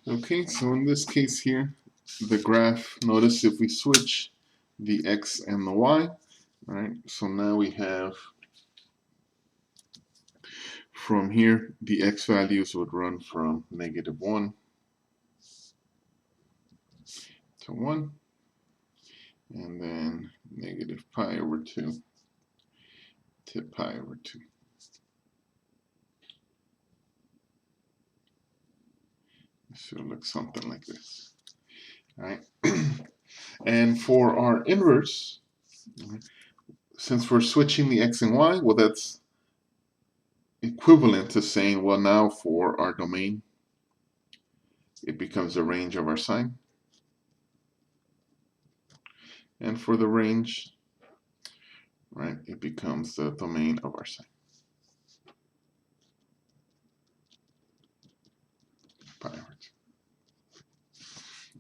Okay, so in this case here, the graph, notice if we switch the x and the y, right? So now we have from here, the x values would run from -1 to 1, and then -π/2 to π/2. So it looks something like this, right? And for our inverse, since we're switching the x and y, well, that's equivalent to saying, well, now for our domain, it becomes the range of our sine. And for the range, right, it becomes the domain of our sine. π/2.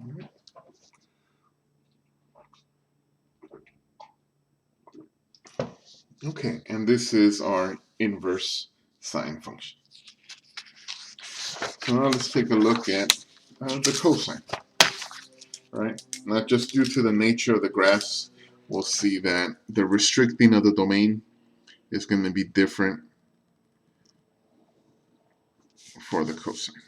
All right. Okay, and this is our inverse sine function. So now let's take a look at the cosine, right? Not just due to the nature of the graphs, we'll see that the restricting of the domain is going to be different for the cosine.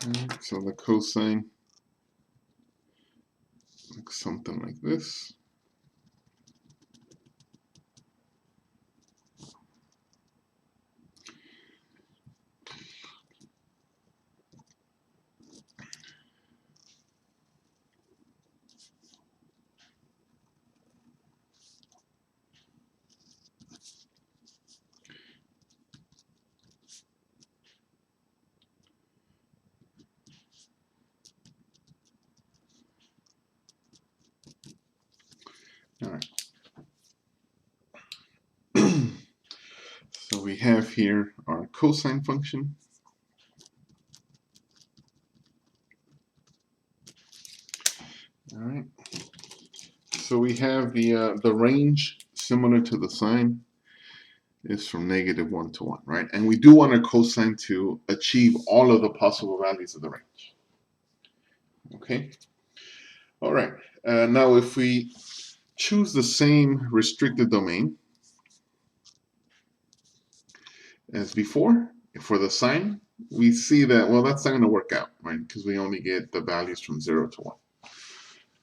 Right, so the cosine looks something like this. All right. So we have here our cosine function. All right. So we have the range similar to the sine is from -1 to 1, right? And we do want our cosine to achieve all of the possible values of the range. Okay. All right. Now if we choose the same restricted domain as before, for the sine, we see that, well, that's not going to work out, right? Because we only get the values from 0 to 1.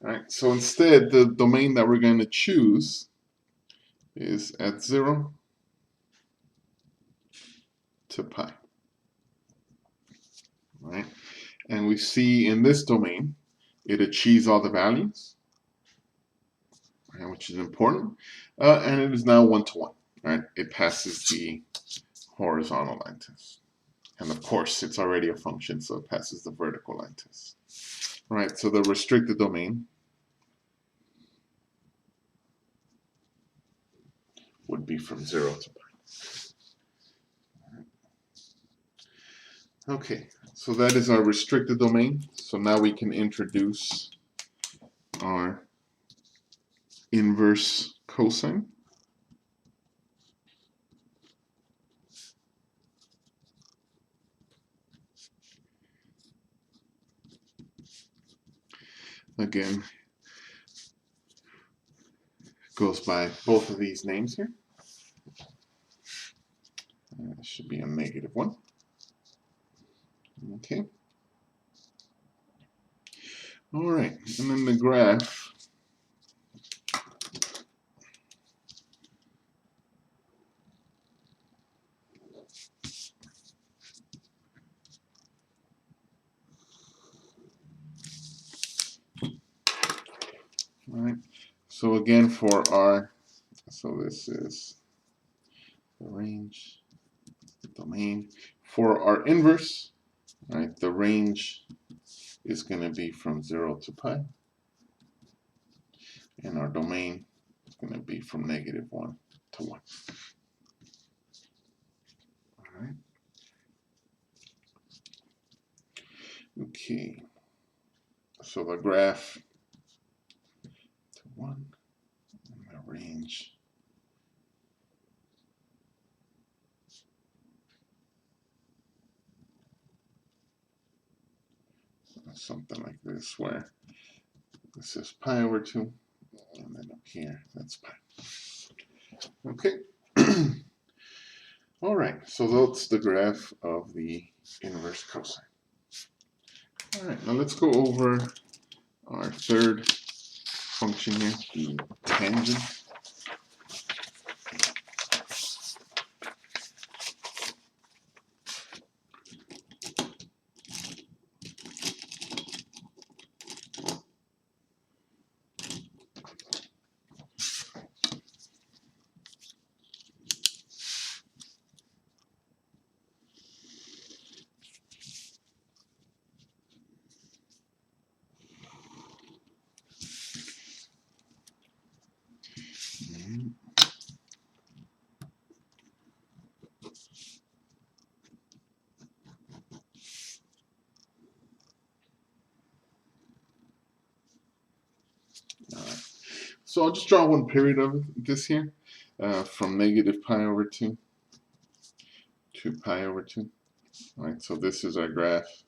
All right. So instead, the domain that we're going to choose is at 0 to pi. Right? And we see in this domain, it achieves all the values, right, which is important, and it is now 1 to 1. Right? It passes the horizontal line test. And of course, it's already a function, so it passes the vertical line test. Right, so the restricted domain would be from 0 to pi. Okay, so that is our restricted domain. So now we can introduce our inverse cosine. Again, goes by both of these names here. It should be a -1. Okay. All right, and then the graph. All right. So again, for our, so this is the range, the domain. For our inverse, right, the range is going to be from 0 to pi. And our domain is going to be from -1 to 1. All right. Okay. So the graph 1, and the range something like this, where this is pi over 2, and then up here, that's pi. Okay. All right, so that's the graph of the inverse cosine. All right, now let's go over our third function here, the tangent. So I'll just draw one period of this here, from negative pi over 2 to pi over 2. All right, so this is our graph.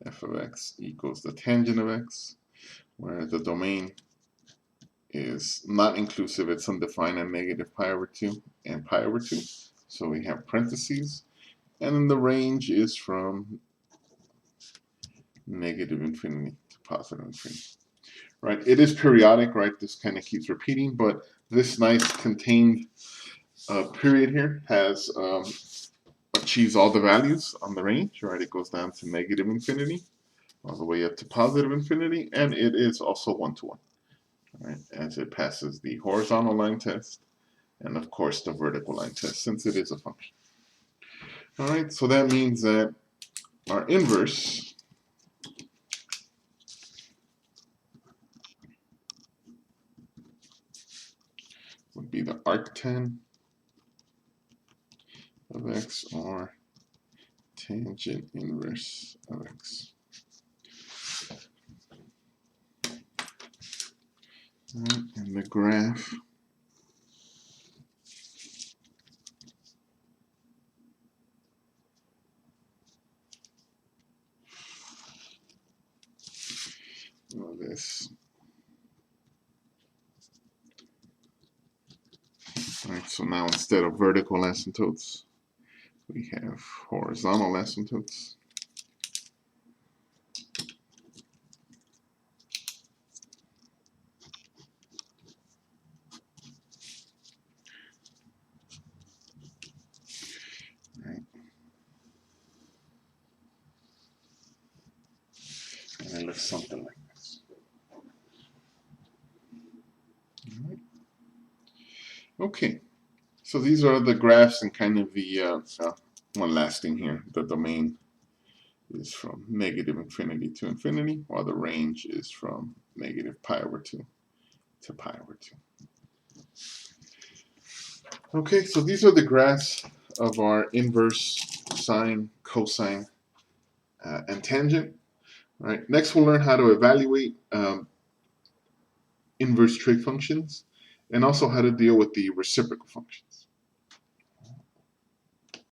F of x equals the tangent of x, where the domain is not inclusive, it's undefined at negative pi over 2 and pi over 2. So we have parentheses, and then the range is from negative infinity to positive infinity. Right, it is periodic, right? This kind of keeps repeating, but this nice contained period here has achieves all the values on the range, right? It goes down to negative infinity, all the way up to positive infinity, and it is also one-to-one, right? As it passes the horizontal line test, and of course the vertical line test, since it is a function. All right, so that means that our inverse would be the arctan of x, or tangent inverse of x. Right, and the graph of this. All right, so now instead of vertical asymptotes, we have horizontal asymptotes. Right. And it looks something like this. All right. Okay, so these are the graphs and kind of the one last thing here. The domain is from negative infinity to infinity, while the range is from negative pi over 2 to pi over 2. Okay, so these are the graphs of our inverse, sine, cosine, and tangent. All right, next we'll learn how to evaluate inverse trig functions, and also how to deal with the reciprocal functions.